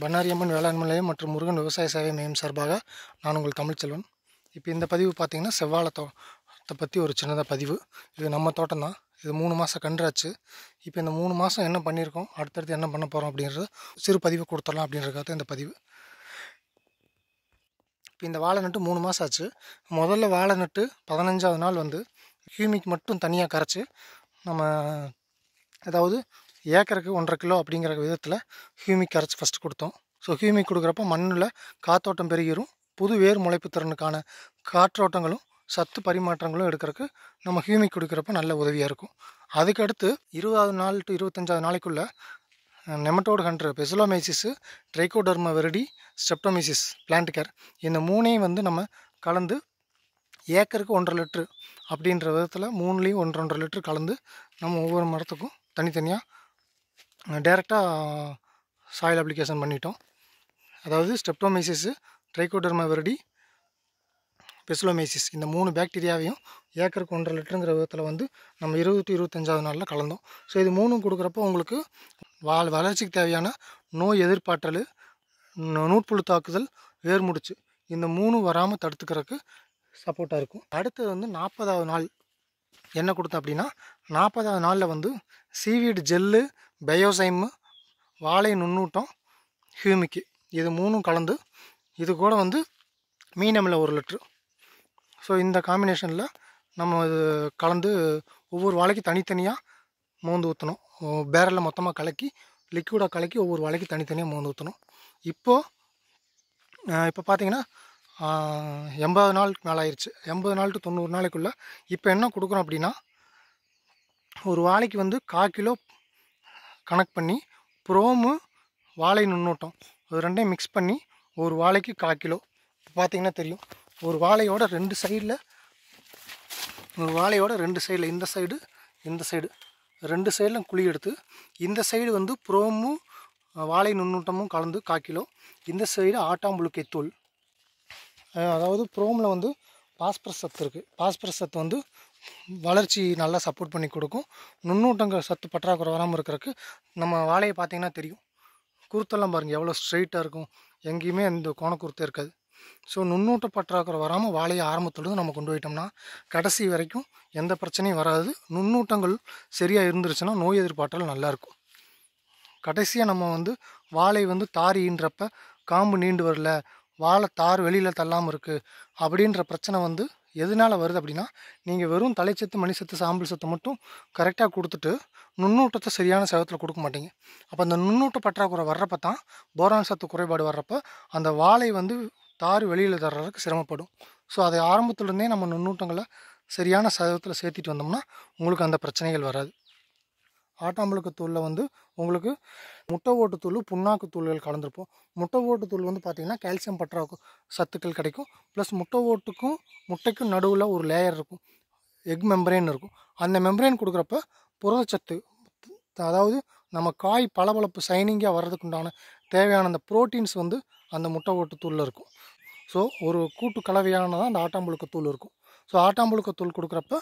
பண்ணாரி அம்மன் வேளாண் நிலையம் மற்றும் முருகன் விவசாய சேவை மையம் சார்பாக நான் உங்கள் தமிழ்ச்செல்வன். இப்போ இந்த பதிவு பார்த்திங்கன்னா செவ்வாழை தோட்டத்தை பற்றி ஒரு சின்னதாக பதிவு. இது நம்ம தோட்டம் தான். இது 3 மாதம் கன்றாச்சு. இப்போ இந்த 3 மாதம் என்ன பண்ணியிருக்கோம், அடுத்தடுத்து என்ன பண்ண போகிறோம் அப்படின்றது சிறு பதிவு கொடுத்துடலாம் அப்படின்றதுக்காக இந்த பதிவு. இப்போ இந்த வாழை நட்டு 3 மாதம் ஆச்சு. முதல்ல வாழை நட்டு 15ஆவது நாள் ஹியூமிக் மட்டும் தனியாக கரைச்சி நம்ம அதாவது ஏக்கருக்கு 1.5 கிலோ அப்படிங்கிற விதத்தில் ஹியூமிக் கரைச்சி ஃபஸ்ட்டு கொடுத்தோம். ஸோ ஹியூமிக் கொடுக்குறப்ப மண்ணில் காத்தோட்டம் பெருகிரும், புது வேர் முளைப்பு திறனுக்கான காற்றோட்டங்களும் சத்து பரிமாற்றங்களும் எடுக்கிறதுக்கு நம்ம ஹியூமிக் கொடுக்குறப்ப நல்ல உதவியாக இருக்கும். அதுக்கடுத்து 20வது நாள் டு 25வது நாளைக்குள்ளே nematode control Paecilomyces, Trichoderma viride, Streptomyces plant care இந்த 3ஐயும் நம்ம கலந்து ஏக்கருக்கு 1.5 லிட்ரு அப்படின்ற விதத்தில் 3லேயும் 1.5 லிட்ரு கலந்து நம்ம ஒவ்வொரு மரத்துக்கும் தனித்தனியாக டைரெக்டாக சாயில் அப்ளிகேஷன் பண்ணிட்டோம். அதாவது ஸ்ட்ரெப்டோமைசிஸு, ட்ரைகோடர்மா வெரிடி, பெசிலோமைசிஸ் இந்த 3 பாக்டீரியாவையும் ஏக்கருக்கு 1.5 லிட்டருங்கிற விதத்தில் நம்ம 25வது நாளில் கலந்தோம். ஸோ இது 3 கொடுக்குறப்போ உங்களுக்கு வளர்ச்சிக்கு தேவையான நோய் எதிர்ப்பாற்றல், நூட்புழு தாக்குதல், வேர் முடிச்சு இந்த 3 வராமல் தடுத்துக்கிறதுக்கு சப்போர்ட்டாக இருக்கும். அடுத்தது 40வது நாள் என்ன கொடுத்தோம் அப்படின்னா, 40வது நாளில் சீவீடு ஜெல்லு, பயோசைமு, வாழை நுண்ணூட்டம், ஹியூமிக்கு இது 3 கலந்து இது கூட மீனமில் 1 லிட்ரு. ஸோ இந்த காம்பினேஷனில் நம்ம இது கலந்து ஒவ்வொரு வாழைக்கு தனித்தனியாக மோந்து ஊற்றணும். பேரலில் மொத்தமாக கலக்கி லிக்விடாக கலக்கி ஒவ்வொரு வாழைக்கு தனித்தனியாக மோந்து ஊற்றணும். இப்போ பார்த்தீங்கன்னா 80 நாளுக்கு மேலே ஆயிடுச்சு. 80 நாள் டு 90 நாளைக்குள்ளே இப்போ என்ன கொடுக்குறோம் அப்படின்னா, ஒரு வாழைக்கு 1/4 கிலோ கணக்கு பண்ணி ப்ரோமு, வாழை நுண்ணூட்டம் இது 2ஐயும் மிக்ஸ் பண்ணி ஒரு வாழைக்கு 1/4 கிலோ. இப்போ பார்த்தீங்கன்னா தெரியும், ஒரு வாழையோட 2 சைடில் இந்த சைடு இந்த சைடு 2 சைடில் குழி எடுத்து இந்த சைடு ப்ரோமு, வாழை நுண்ணூட்டமும் கலந்து 1/4 கிலோ, இந்த சைடு ஆட்டாம்புழுக்கை தூள், அதாவது ப்ரோமில் பாஸ்பரஸ் சத்து இருக்குது. பாஸ்பரஸ் சத்து வளர்ச்சி நல்லா சப்போர்ட் பண்ணி கொடுக்கும். நுண்ணூட்டங்கள் சத்து பற்றாக்குறை வராமல் இருக்கிறதுக்கு நம்ம வாழையை பார்த்திங்கன்னா தெரியும், குருத்தெல்லாம் பாருங்கள் எவ்வளோ ஸ்ட்ரைட்டாக இருக்கும், எங்கேயுமே அந்த கோணக்குருத்தே இருக்காது. ஸோ நுண்ணூட்ட பற்றாக்குறை வராமல் வாழையை ஆரம்பத்துலேருந்து நம்ம கொண்டு போயிட்டோம்னா கடைசி வரைக்கும் எந்த பிரச்சனையும் வராது. நுண்ணூட்டங்கள் சரியாக இருந்துருச்சுன்னா நோய் எதிர்ப்பாற்றல் நல்லாயிருக்கும். கடைசியாக நம்ம வாழை தாரின்றப்ப காம்பு நீண்டு வரல, வாழை தார் வெளியில் தள்ளாமல் இருக்குது அப்படின்ற பிரச்சனை எதனால் வருது அப்படின்னா, நீங்கள் வெறும் தலைச்சத்து, மணிச்சத்து, சாம்பல் சத்து மட்டும் கரெக்டாக கொடுத்துட்டு நுண்ணூட்டத்தை சரியான சதத்தில் கொடுக்க மாட்டீங்க. அப்போ அந்த நுண்ணூட்ட பற்றாக்குறை வர்றப்ப தான் போரான் சத்து குறைபாடு வர்றப்போ அந்த வாழை தார் வெளியில் தர்றதுக்கு சிரமப்படும். ஸோ அதை ஆரம்பத்துலேருந்தே நம்ம நுண்ணூட்டங்களை சரியான சதத்தில் சேர்த்திட்டு வந்தோம்னா உங்களுக்கு அந்த பிரச்சனைகள் வராது. ஆட்டாம்புழுக்கு தூளில் உங்களுக்கு முட்டை ஓட்டுத்தூள், புண்ணாக்கு தூள்கள் கலந்துருப்போம். முட்டை ஓட்டுத்தூள் பார்த்திங்கன்னா கால்சியம் பற்றாக்குறை சத்துக்கள் கிடைக்கும். ப்ளஸ் முட்டைக்கும் நடுவில் ஒரு லேயர் இருக்கும், எக் மெம்பரேன் இருக்கும். அந்த மெம்பரேன் கொடுக்குறப்ப புரதச்சத்து, அதாவது நம்ம காய் பளபளப்பு சைனிங்காக வர்றதுக்கு உண்டான தேவையான அந்த ப்ரோட்டீன்ஸ் அந்த முட்டை ஓட்டுத்தூளில் இருக்கும். ஸோ ஒரு கூட்டு கலவையானதான் அந்த ஆட்டாம்புழுக்கு தூள் இருக்கும். ஸோ ஆட்டாம்புழுக்கு தூள் கொடுக்குறப்ப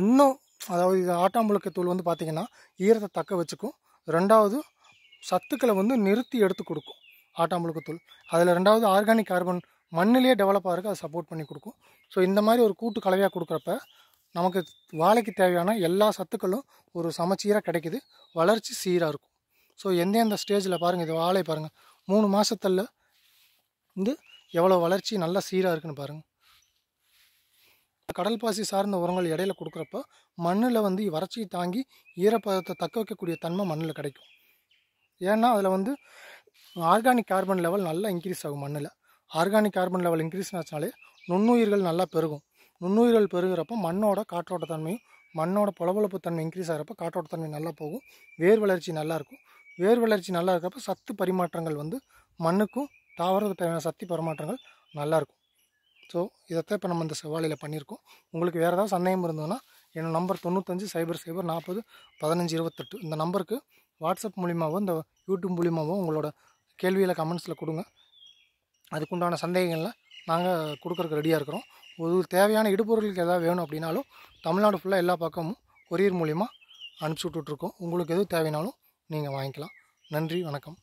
இன்னும், அதாவது இது ஆட்டாம்புழுக்கு தூள் பார்த்திங்கன்னா ஈரத்தை தக்க வச்சுக்கும். 2வது சத்துக்களை நிறுத்தி எடுத்து கொடுக்கும் ஆட்டாம்புழுக்கு தூள். அதில் 2வது ஆர்கானிக் கார்பன் மண்ணிலேயே டெவலப் ஆகிறதுக்கு அதை சப்போர்ட் பண்ணி கொடுக்கும். ஸோ இந்த மாதிரி ஒரு கூட்டு கலவையாக கொடுக்குறப்ப நமக்கு வாழைக்கு தேவையான எல்லா சத்துக்களும் ஒரு சமச்சீராக கிடைக்கிது, வளர்ச்சி சீராக இருக்கும். ஸோ எந்தெந்த ஸ்டேஜில் பாருங்கள், இது வாழை பாருங்கள் 3 மாதத்தில் எவ்வளோ வளர்ச்சி நல்லா சீராக இருக்குன்னு பாருங்கள். கடல் பாசி சார்ந்த உரங்கள் இடையில கொடுக்குறப்ப மண்ணில் வறட்சியை தாங்கி ஈரப்பதத்தை தக்க வைக்கக்கூடிய தன்மை மண்ணில் கிடைக்கும். ஏன்னா அதில் ஆர்கானிக் கார்பன் லெவல் நல்லா இன்க்ரீஸ் ஆகும். மண்ணில் ஆர்கானிக் கார்பன் லெவல் இன்க்ரீஸ் ஆச்சாலே நுண்ணுயிர்கள் நல்லா பெருகும். நுண்ணுயிர்கள் பெருகிறப்ப மண்ணோட காற்றோட்டத்தன்மையும் மண்ணோட பளபளப்பு தன்மை இன்க்ரீஸ் ஆகிறப்ப காற்றோட்டத்தன்மை நல்லா போகும். வேர் வளர்ச்சி நல்லாயிருக்கும். வேர் வளர்ச்சி நல்லா இருக்கிறப்ப சத்து பரிமாற்றங்கள் மண்ணுக்கும் தாவரத்துக்கு தேவையான சக்தி பரிமாற்றங்கள் நல்லாயிருக்கும். ஸோ இதைத்தான் இப்போ நம்ம இந்த செவ்வாழையில் பண்ணியிருக்கோம். உங்களுக்கு வேறு ஏதாவது சந்தேகம் இருந்ததுன்னா என்னோடய நம்பர் 95 00 40 15 28 இந்த நம்பருக்கு வாட்ஸ்அப் மூலிமாவோ இந்த யூடியூப் மூலிமாவோ உங்களோட கேள்வியில் கமெண்ட்ஸில் கொடுங்க. அதுக்குண்டான சந்தேகங்களில் நாங்கள் கொடுக்குறதுக்கு ரெடியாக இருக்கிறோம். ஒரு தேவையான இடுபொருளுக்கு எதாவது வேணும் அப்படின்னாலும் தமிழ்நாடு ஃபுல்லாக எல்லா பக்கமும் கொரியர் மூலிமா அனுப்பிச்சி விட்டுட்ருக்கோம். உங்களுக்கு எது தேவைனாலும் நீங்கள் வாங்கிக்கலாம். நன்றி, வணக்கம்.